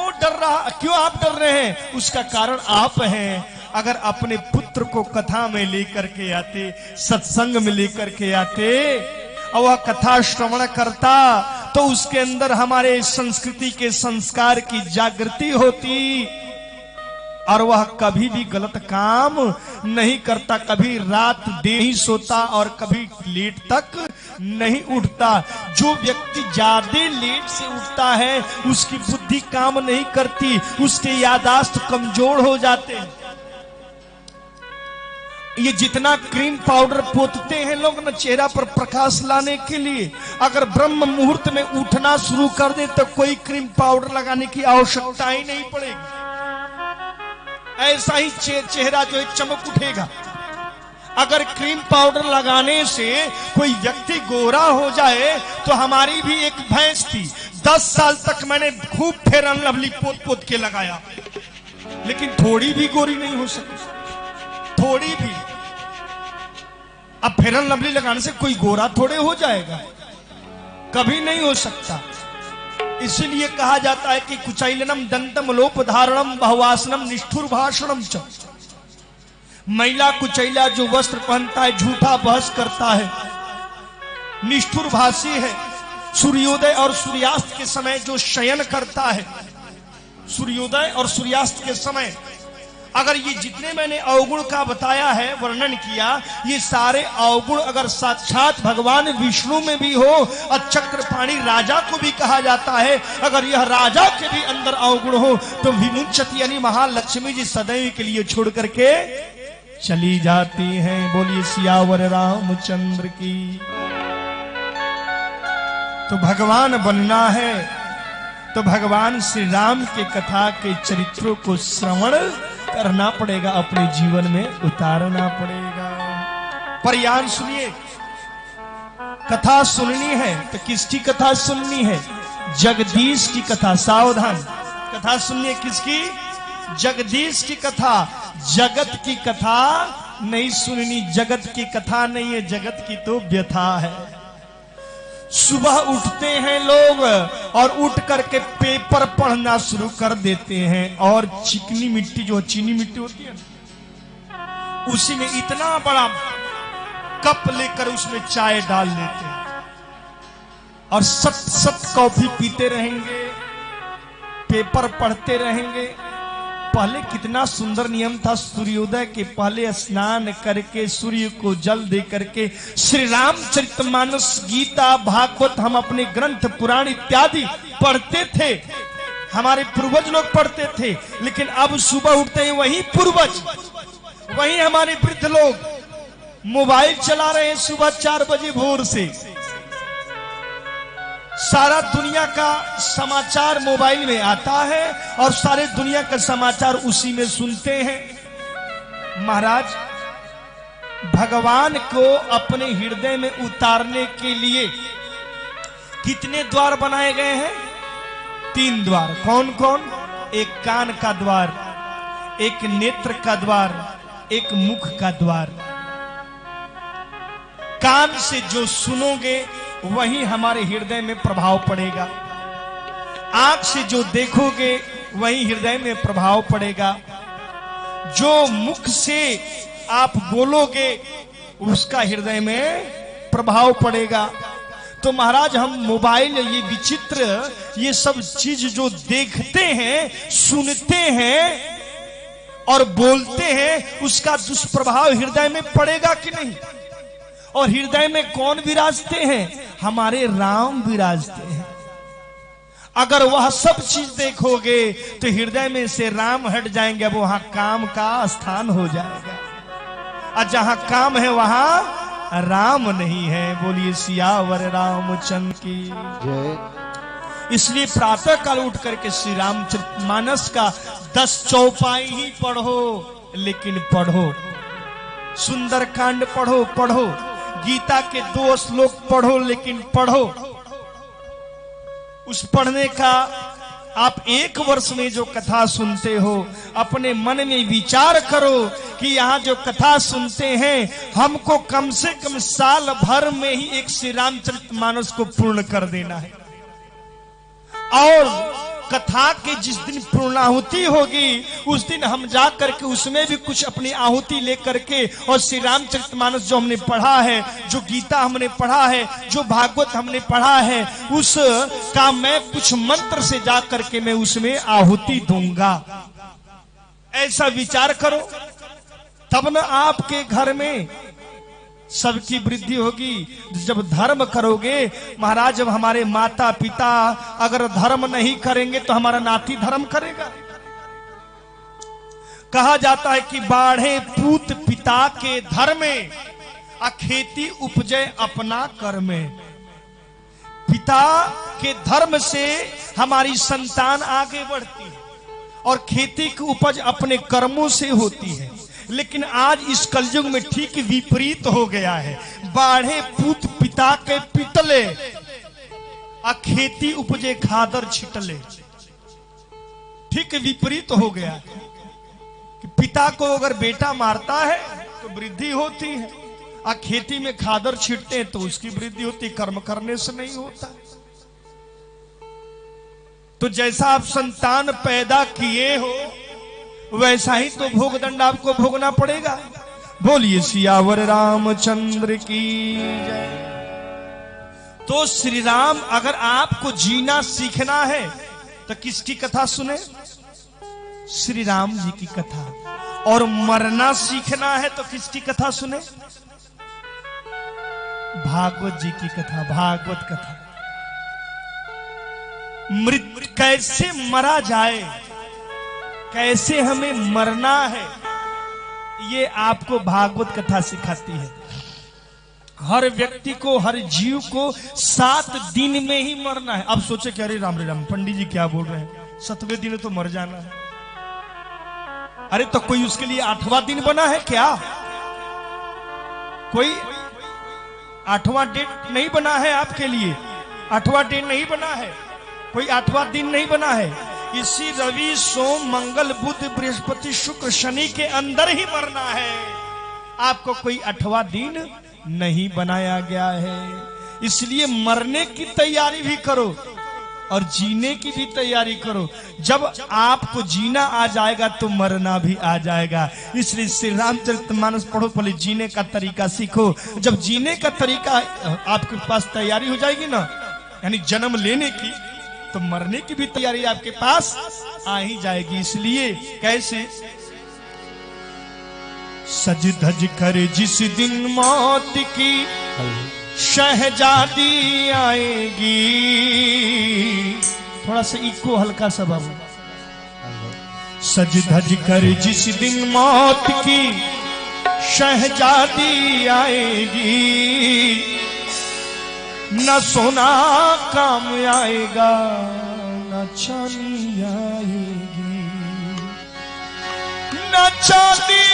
आप डर रहे हैं? उसका कारण आप हैं। अगर अपने पुत्र को कथा में लेकर के आते, सत्संग में लेकर के आते और वह कथा श्रवण करता तो उसके अंदर हमारे संस्कृति के संस्कार की जागृति होती और वह कभी भी गलत काम नहीं करता, कभी रात देर ही सोता और कभी लेट तक नहीं उठता। जो व्यक्ति ज्यादा लेट से उठता है उसकी बुद्धि काम नहीं करती, उसके याददाश्त कमजोर हो जाते हैं। ये जितना क्रीम पाउडर पोतते हैं लोग ना चेहरा पर प्रकाश लाने के लिए, अगर ब्रह्म मुहूर्त में उठना शुरू कर दे तो कोई क्रीम पाउडर लगाने की आवश्यकता ही नहीं पड़ेगी। ऐसा ही चेहरा जो है चमक उठेगा। अगर क्रीम पाउडर लगाने से कोई व्यक्ति गोरा हो जाए तो हमारी भी एक भैंस थी, 10 साल तक मैंने खूब फेयर एंड लवली पोत पोत के लगाया, लेकिन थोड़ी भी गोरी नहीं हो सकी, थोड़ी भी। अब फेयर एंड लवली लगाने से कोई गोरा थोड़े हो जाएगा, कभी नहीं हो सकता। इसीलिए कहा जाता है कि कुचैलनम दंतम लोप धारणम बहुवासनम निष्ठुर भाषणम च। महिला कुचैला जो वस्त्र पहनता है, झूठा बहस करता है, निष्ठुर भाषी है। सूर्योदय और सूर्यास्त के समय जो शयन करता है, सूर्योदय और सूर्यास्त के समय, अगर ये जितने मैंने अवगुण का बताया है, वर्णन किया, ये सारे अवगुण अगर साक्षात भगवान विष्णु में भी हो, और चक्रपाणी राजा को भी कहा जाता है, अगर यह राजा के भी अंदर अवगुण हो, तो विमुंचति यानी महालक्ष्मी जी सदैव के लिए छोड़ करके चली जाती हैं। बोलिए सियावर रामचंद्र की। तो भगवान बनना है तो भगवान श्री राम के कथा के चरित्रों को श्रवण करना पड़ेगा, अपने जीवन में उतारना पड़ेगा। प्रयाण सुनिए, कथा सुननी है तो किसकी कथा सुननी है? जगदीश की कथा। सावधान, कथा सुनिए किसकी? जगदीश की कथा। जगत की कथा नहीं सुननी, जगत की कथा नहीं है, जगत की तो व्यथा है। सुबह उठते हैं लोग और उठ करके पेपर पढ़ना शुरू कर देते हैं, और चिकनी मिट्टी, जो चीनी मिट्टी होती है, उसी में इतना बड़ा कप लेकर उसमें चाय डाल लेते हैं और सत कॉफी पीते रहेंगे, पेपर पढ़ते रहेंगे। पहले कितना सुंदर नियम था, सूर्योदय के पहले स्नान करके सूर्य को जल दे करके श्री रामचरितमानस, गीता, भागवत, हम अपने ग्रंथ पुराण इत्यादि पढ़ते थे, हमारे पूर्वज लोग पढ़ते थे। लेकिन अब सुबह उठते हैं वही पूर्वज, वही हमारे वृद्ध लोग मोबाइल चला रहे हैं सुबह 4 बजे भोर से। सारा दुनिया का समाचार मोबाइल में आता है और सारे दुनिया का समाचार उसी में सुनते हैं। महाराज, भगवान को अपने हृदय में उतारने के लिए कितने द्वार बनाए गए हैं? 3 द्वार। कौन कौन? एक कान का द्वार, एक नेत्र का द्वार, एक मुख का द्वार। कान से जो सुनोगे वही हमारे हृदय में प्रभाव पड़ेगा, आंख से जो देखोगे वही हृदय में प्रभाव पड़ेगा, जो मुख से आप बोलोगे उसका हृदय में प्रभाव पड़ेगा। तो महाराज, हम मोबाइल, ये विचित्र, ये सब चीज जो देखते हैं, सुनते हैं और बोलते हैं, उसका दुष्प्रभाव हृदय में पड़ेगा कि नहीं? और हृदय में कौन विराजते हैं? हमारे राम विराजते हैं। अगर वह सब चीज देखोगे तो हृदय में से राम हट जाएंगे, अब वहां काम का स्थान हो जाएगा, और जहां काम है वहां राम नहीं है। बोलिए सियावर रामचंद्र की जय। इसलिए प्रातः काल उठ करके श्री रामचरितमानस का 10 चौपाई ही पढ़ो, लेकिन पढ़ो। सुंदरकांड पढ़ो, पढ़ो। गीता के 2 श्लोक पढ़ो, लेकिन पढ़ो। उस पढ़ने का आप 1 वर्ष में जो कथा सुनते हो, अपने मन में विचार करो कि यहाँ जो कथा सुनते हैं, हमको कम से कम साल भर में ही एक श्री रामचरितमानस को पूर्ण कर देना है। और कथा के जिस दिन पूर्णाहुति होगी, उस दिन हम जा करके उसमें भी कुछ अपनी आहुति लेकर के, और श्री रामचरितमानस जो हमने पढ़ा है, जो गीता हमने पढ़ा है, जो भागवत हमने पढ़ा है, उस का मैं कुछ मंत्र से जा करके मैं उसमें आहुति दूंगा। ऐसा विचार करो, तब न आपके घर में सबकी वृद्धि होगी। जब धर्म करोगे महाराज, जब हमारे माता पिता अगर धर्म नहीं करेंगे तो हमारा नाती धर्म करेगा। कहा जाता है कि बाढ़े पूत पिता के धर्मे, अखेती उपजे अपना कर्मे। पिता के धर्म से हमारी संतान आगे बढ़ती है और खेती की उपज अपने कर्मों से होती है। लेकिन आज इस कलयुग में ठीक विपरीत हो गया है। बाढ़े पूत पिता के पिटले, आ खेती उपजे खादर छिटले। ठीक विपरीत हो गया कि पिता को अगर बेटा मारता है तो वृद्धि होती है, आ खेती में खादर छिटते हैं तो उसकी वृद्धि होती, कर्म करने से नहीं होता। तो जैसा आप संतान पैदा किए हो वैसा ही तो भोग दंड आपको भोगना पड़ेगा। बोलिए सियावर रामचंद्र की जय। तो श्री राम, अगर आपको जीना सीखना है तो किसकी कथा सुने? श्री राम जी की कथा। और मरना सीखना है तो किसकी कथा सुने? भागवत जी की कथा, भागवत कथा। मृत्यु कैसे मरा जाए, कैसे हमें मरना है, ये आपको भागवत कथा सिखाती है। हर व्यक्ति को, हर जीव को 7 दिन में ही मरना है। अब सोचे कि अरे राम पंडित जी क्या बोल रहे हैं, 7वें दिन तो मर जाना है। अरे तो कोई उसके लिए 8वां दिन बना है क्या? कोई 8वां डेट नहीं बना है आपके लिए, 8वां डेट नहीं बना है, कोई 8वां दिन नहीं बना है। इसी रवि सोम मंगल बुध बृहस्पति शुक्र शनि के अंदर ही मरना है। आपको कोई 8वां दिन नहीं बनाया गया है। इसलिए मरने की तैयारी भी करो और जीने की भी तैयारी करो। जब आपको जीना आ जाएगा तो मरना भी आ जाएगा। इसलिए श्री रामचरितमानस पढ़ो, पहले जीने का तरीका सीखो। जब जीने का तरीका आपके पास तैयारी हो जाएगी ना, यानी जन्म लेने की, तो मरने की भी तैयारी आपके पास आ ही जाएगी। इसलिए कैसे? सज धज कर जिस दिन मौत की शहजादी आएगी। थोड़ा सा इको हल्का सा बाबू। सज धज कर जिस दिन मौत की शहजादी आएगी, न सोना काम आएगा न चांदी आएगी, न चांदी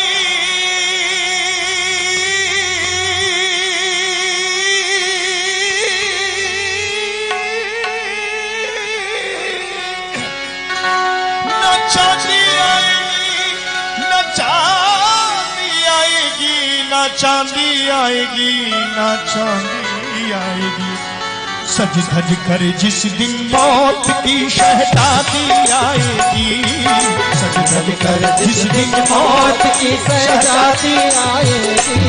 चांदी आएगी, ना चांदी आएगी। सज धज कर जिस दिन मौत की शहजादी आएगी, सज धज कर जिस दिन मौत की शहजादी आएगी,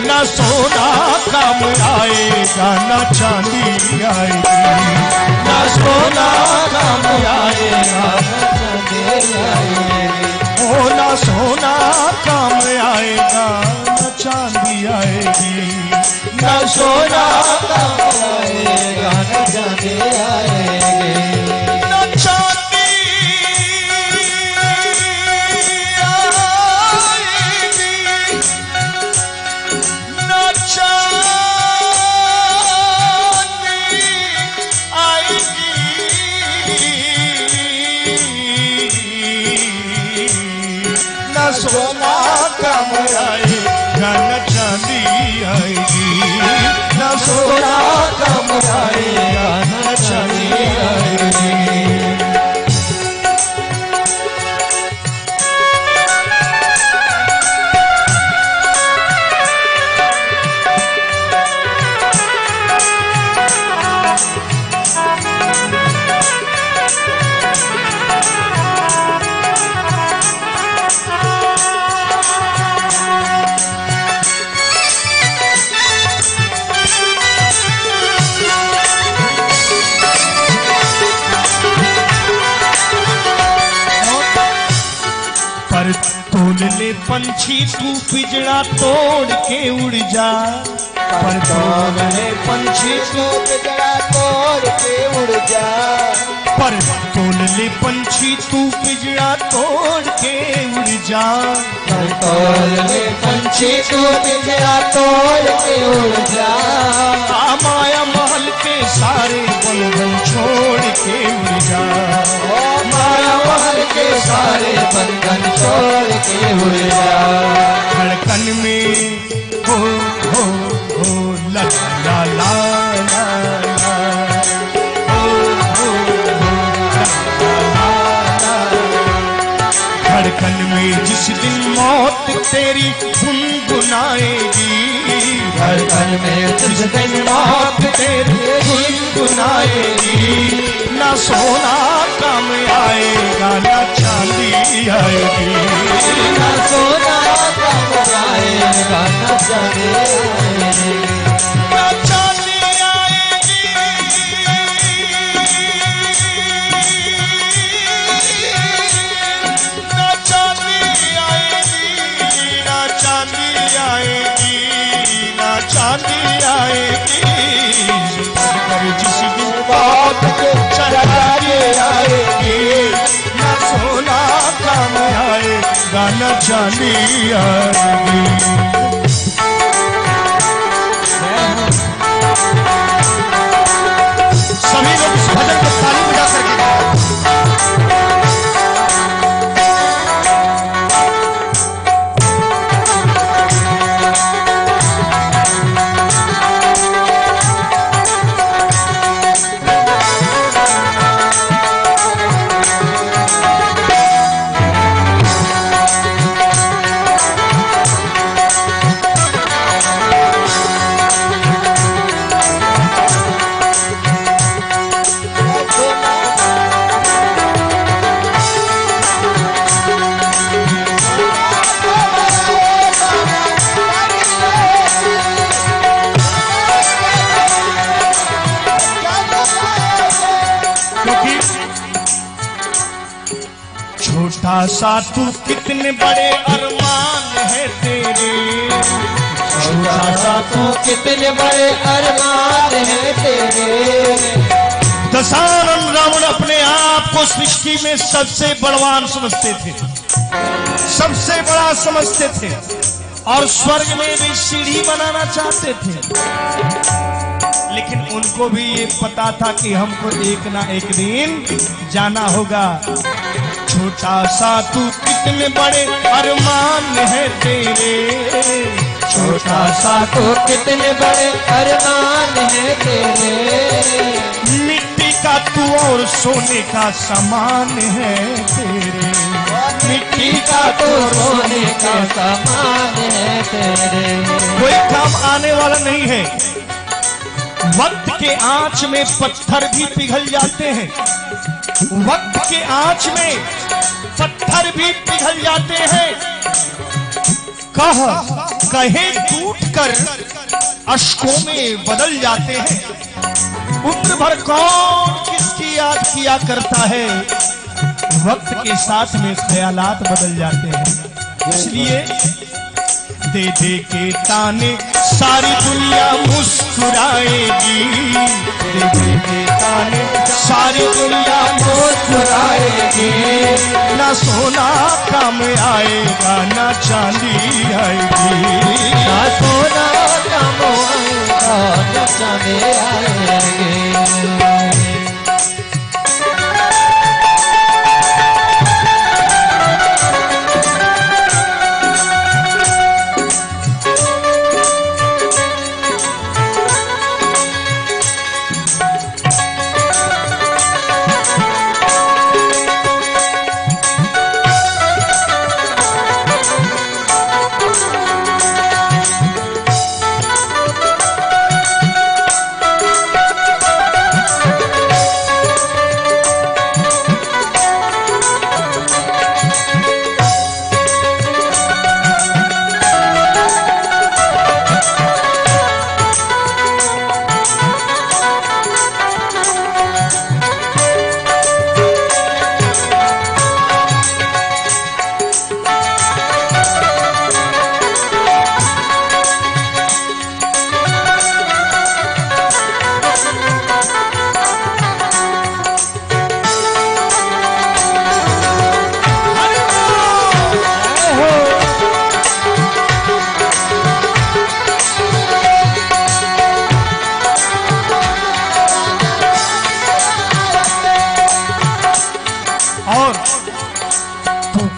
ना सोना काम आएगा ना चांदी आएगी, ना सोना काम आएगा ना चांदी आएगी। ओ ना सोना काम आएगा न चांदी आएगी, न सोना काम आएगा न चांदी आएगी, न चांदी आएगी, न चांदी आएगी, न सोना काम आएगा न चांदी आएगी, न सोना काम आएगा न चांदी आएगी। ले पंछी तू पिजड़ा तोड़ के उड़ जा, पर तोड़ ले पंछी तू पिजड़ा तोड़ के उड़ जा, पर तोड़ ले पंछी तू पिजड़ा तोड़ के उड़ जा, पर तोड़ ले पंछी तू पिजड़ा तोड़ के उड़ जा। माया महल के सारे बंधन छोड़ के उड़ जा, माया महल के सारे बंधन छोड़ के उड़ जा। धड़कन में हो ला ला ला ला ला, धड़कन में जिस दिन मौत तेरी गुनगुनाएगी, धड़कन में जिस दिन मौत तेरी गुनगुनाएगी, ना सोना काम आएगा ना चांदी आएगी, ना सोना काम आएगा ना चांदी आएगी, ना चांदी आएगी, ना चांदी आएगी, ना चांदी आएगी, ना चांदी आएगी, पर जिस दिन बात को चढ़ा के आएगी, ना सोना काम आएगा ना चांदी आएगी। सभी लोग इस भजन को ताली बजा करके छोटा सा तू कितने बड़े अरमान है तेरे, छोटा सा तू कितने बड़े अरमान है तेरे, दशानन रावण अपने आप को सृष्टि में सबसे बलवान समझते थे, सबसे बड़ा समझते थे और स्वर्ग में भी सीढ़ी बनाना चाहते थे, लेकिन उनको भी ये पता था कि हमको एक ना एक दिन जाना होगा। छोटा सा तू कितने बड़े अरमान है तेरे, छोटा सा तू कितने बड़े अरमान है तेरे, मिट्टी का तू और सोने का समान है तेरे, मिट्टी का तू सोने का समान है तेरे, कोई काम आने वाला नहीं है। वक्त के आंच में पत्थर भी पिघल जाते हैं, वक्त के आंच में पत्थर भी पिघल जाते हैं। कहे टूट कर अश्कों में बदल जाते हैं। उम्र भर कौन किसकी याद किया करता है, वक्त के साथ में ख्यालात बदल जाते हैं। इसलिए दे दे के ताने सारी दुनिया मुस्कुराएगी, दे दे के ताने सारी दुनिया मुस्कुराएगी, ना सोना काम आएगा ना चांदी आएगी, ना सोना काम आएगा ना चांदी आएगी।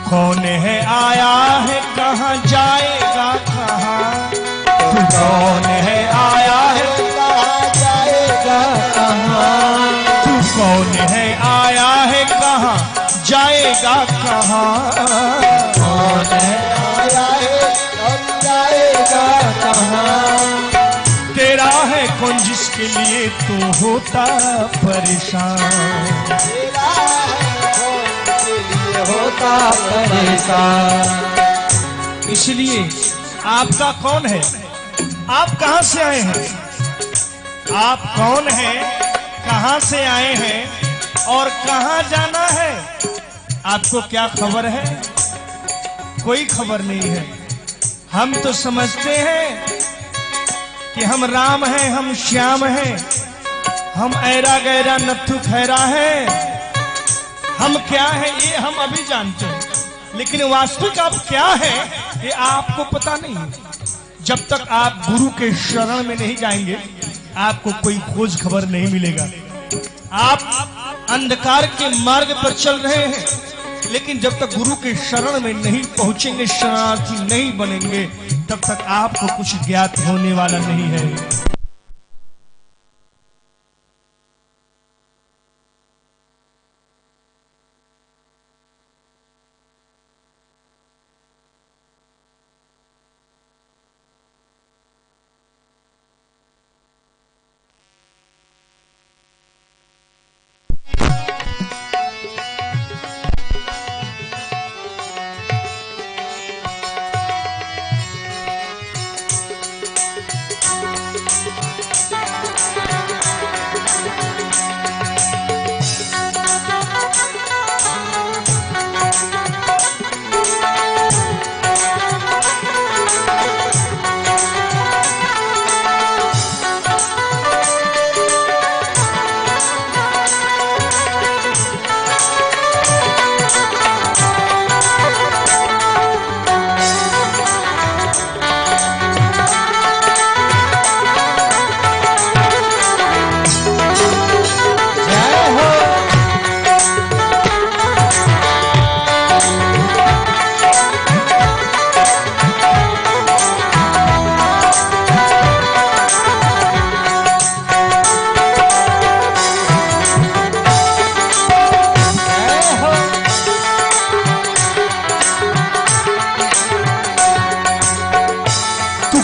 कौन है आया है कहाँ जाएगा कहाँ, तू कौन है आया है कहाँ जाएगा कहाँ, तू कौन है आया है कहाँ जाएगा कहाँ, कौन है आया है कब जाएगा कहाँ, तेरा है कौन जिसके लिए तू होता परेशान, तेरा है परेशान। इसलिए आपका कौन है, आप कहां से आए हैं, आप कौन हैं, कहां से आए हैं और कहां जाना है, आपको क्या खबर है? कोई खबर नहीं है। हम तो समझते हैं कि हम राम हैं, हम श्याम हैं, हम ऐरा गैरा नत्थु खैरा हैं, हम क्या हैं ये हम अभी जानते हैं, लेकिन वास्तविक आप क्या हैं ये आपको पता नहीं है। जब तक आप गुरु के शरण में नहीं जाएंगे आपको कोई खोज खबर नहीं मिलेगा। आप अंधकार के मार्ग पर चल रहे हैं, लेकिन जब तक गुरु के शरण में नहीं पहुंचेंगे, शरणार्थी नहीं बनेंगे, तब तक आपको कुछ ज्ञात होने वाला नहीं है।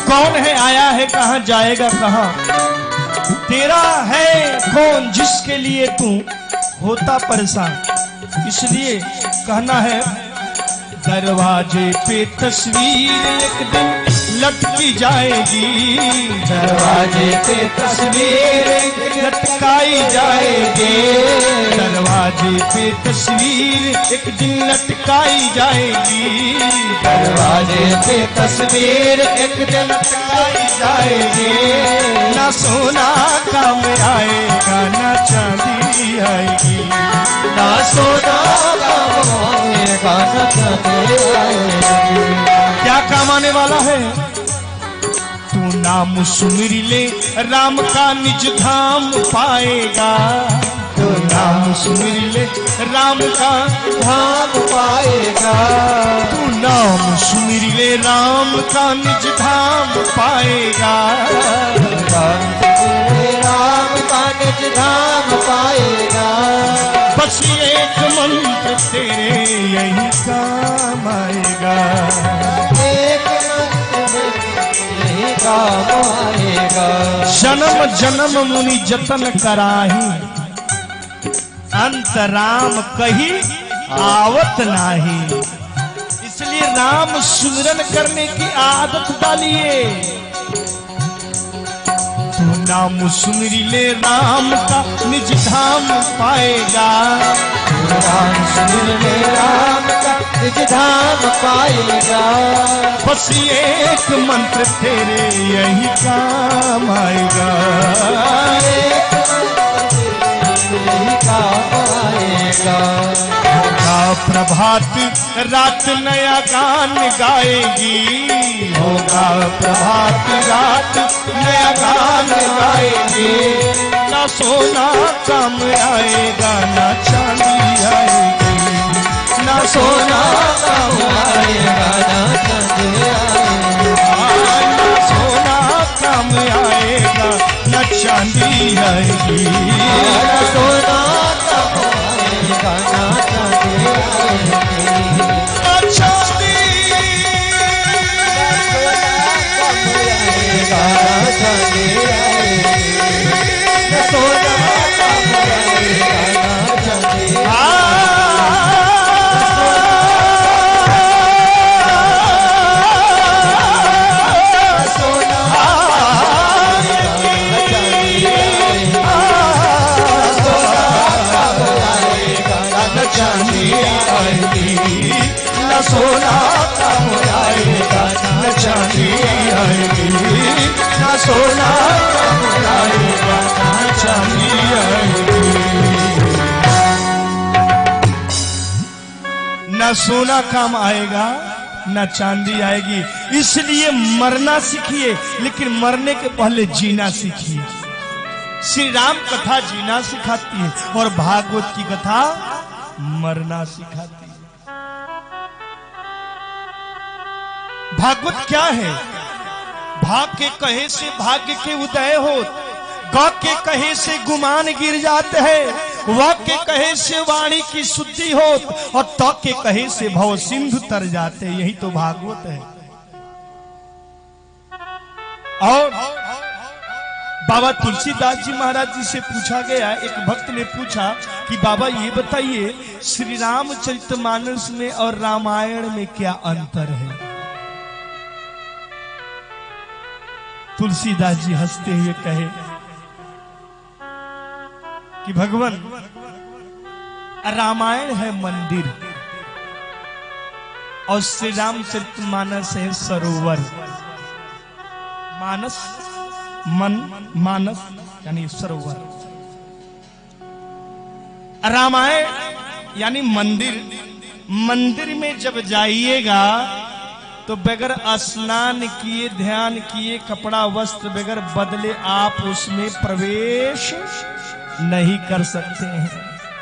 कौन है, आया है कहां, जाएगा कहां, तेरा है कौन जिसके लिए तू होता परेशान। इसलिए कहना है, दरवाजे पे तस्वीर एक दिन लटकी जाएगी, दरवाजे पे तस्वीर लटकाई जाएगी, दरवाजे पे तस्वीर एक दिन लटकाई जाएगी, दरवाजे पे तस्वीर एक दिन लटकाई जाएगी। ना सोना काम आएगा, ना चांदी आएगी, ना सोना काम आएगा, ना चांदी आएगी। क्या काम आने वाला है? तू नाम सुमिर ले राम का निज धाम पाएगा, तू नाम सुमिर ले राम का धाम पाएगा, तू नाम सुमिर ले राम का निज धाम पाएगा, राम का निज धाम पाएगा। बस एक मंत्र तेरे यही काम आएगा, एक यही काम आएगा। जन्म जन्म मुनि जतन कराही, अंतराम कही आवत नाही। इसलिए राम सुमिरन करने की आदत डालिए। तू नाम सुमिरी ले राम का निज धाम पाएगा, राम सुमिर ले राम का निज धाम पाएगा। बस एक मंत्र तेरे यही काम आएगा, एक यही काम आएगा। होगा प्रभात रात नया गान गाएगी, होगा प्रभात रात नया गान गाएगी। ना सोना काम आएगा, ना चांदी आएगी, ना सोना काम आएगा, ना चांदी आएगा। ना सोना काम आएगा, ना चांदी आएगी, ना सोना काम आएगा, ना चांदी आएगी। ना चांदी आएगा, ना चांदी आएगी। ना सोना काम आएगा, ना चांदी आएगी। चांदी आएगी, न सोना काम आएगा, न चांदी आएगी, न सोना काम आएगा, न चांदी आएगी। न सोना काम आएगा, न चांदी आएगी, इसलिए मरना सीखिए, लेकिन मरने के पहले जीना सीखिए। श्री राम कथा जीना सिखाती है और भागवत की कथा मरना सिखाती है। भागवत क्या है? भाग के कहे से भाग्य के उदय हो, ग के कहे से गुमान गिर जाते हैं, व के कहे से वाणी की शुद्धि हो, और त के कहे से भव सिंधु तर जाते। यही तो भागवत है। और बाबा तुलसीदास जी महाराज जी से पूछा गया, एक भक्त ने पूछा कि बाबा ये बताइए, श्री रामचरितमानस में और रामायण में क्या अंतर है? तुलसीदास जी हंसते हुए कहे कि भगवान, रामायण है मंदिर और श्री रामचरितमानस है सरोवर। मानस मन, मानस यानी सरोवर। रामायण यानी मंदिर। मंदिर में जब जाइएगा तो बगैर स्नान किए, ध्यान किए, कपड़ा वस्त्र बगैर बदले आप उसमें प्रवेश नहीं कर सकते हैं।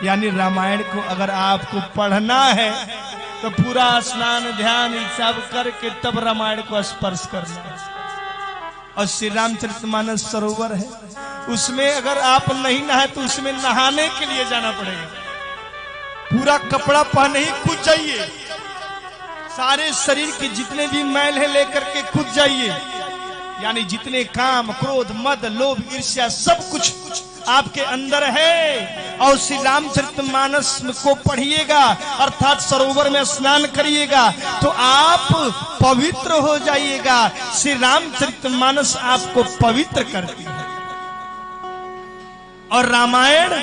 यानी रामायण को अगर आपको पढ़ना है तो पूरा स्नान ध्यान सब करके तब रामायण को स्पर्श करना है। और श्री रामचरितमानस सरोवर है, उसमें अगर आप नहीं नहाए तो उसमें नहाने के लिए जाना पड़ेगा। पूरा कपड़ा पहने ही कूद जाइए, सारे शरीर के जितने भी मैल है लेकर के कूद जाइए। यानी जितने काम, क्रोध, मद, लोभ, ईर्ष्या सब कुछ आपके अंदर है। और श्री रामचरितमानस को पढ़िएगा, अर्थात सरोवर में स्नान करिएगा तो आप पवित्र हो जाइएगा। श्री रामचरितमानस आपको पवित्र करती है। और रामायण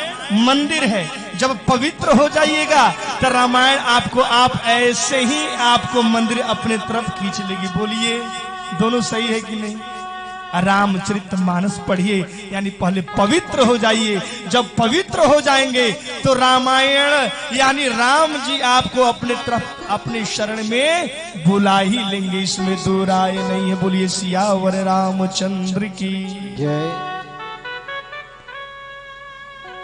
मंदिर है, जब पवित्र हो जाइएगा तो रामायण आपको आप ऐसे ही आपको मंदिर अपने तरफ खींच लेगी। बोलिए दोनों सही है कि नहीं? रामचरितमानस पढ़िए, यानी पहले पवित्र हो जाइए। जब पवित्र हो जाएंगे तो रामायण यानी राम जी आपको अपने तरफ, अपने शरण में बुला ही लेंगे। इसमें दो राय नहीं है। बोलिए सियावर रामचंद्र की जय।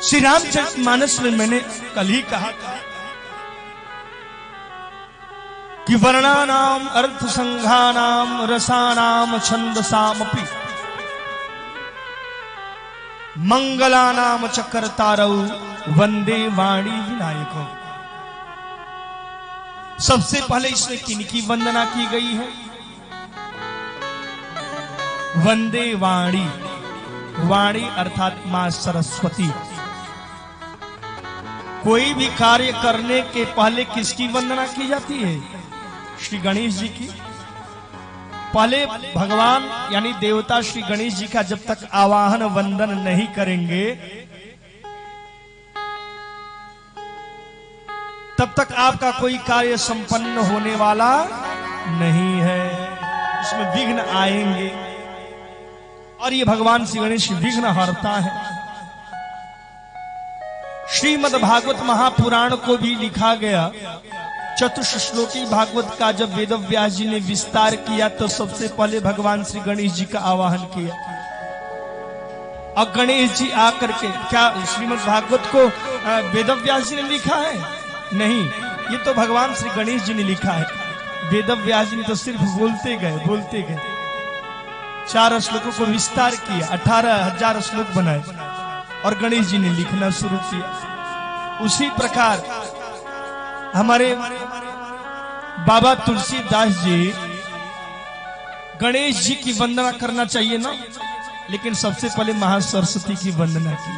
श्री रामचरितमानस में मैंने कल ही कहा था कि वर्णानाम अर्थ संघानाम रसानाम छंदसामपि मंगलानाम चक्रतारौ वंदे वाणी विनायको। सबसे पहले इसमें किनकी वंदना की गई है? वंदे वाणी। वाणी अर्थात मां सरस्वती। कोई भी कार्य करने के पहले किसकी वंदना की जाती है? श्री गणेश जी की। पहले भगवान यानी देवता श्री गणेश जी का जब तक आवाहन वंदन नहीं करेंगे तब तक आपका कोई कार्य संपन्न होने वाला नहीं है। उसमें विघ्न आएंगे और ये भगवान श्री गणेश विघ्न हरता है। श्रीमद् भागवत महापुराण को भी लिखा गया। चतुश्लोकी भागवत का जब वेदव्यास जी ने विस्तार किया तो सबसे पहले भगवान श्री गणेश जी का आवाहन किया। और गणेश जी आकर के, क्या श्रीमद् भागवत को वेदव्यास जी ने लिखा है? नहीं, ये तो भगवान श्री गणेश जी ने लिखा है। वेदव्यास जी ने तो सिर्फ बोलते गए। 4 श्लोकों को विस्तार किया, 18,000 श्लोक बनाए और गणेश जी ने लिखना शुरू किया। उसी प्रकार हमारे बाबा तुलसीदास जी, गणेश जी की वंदना करना चाहिए ना, लेकिन सबसे पहले महासरस्वती की वंदना की।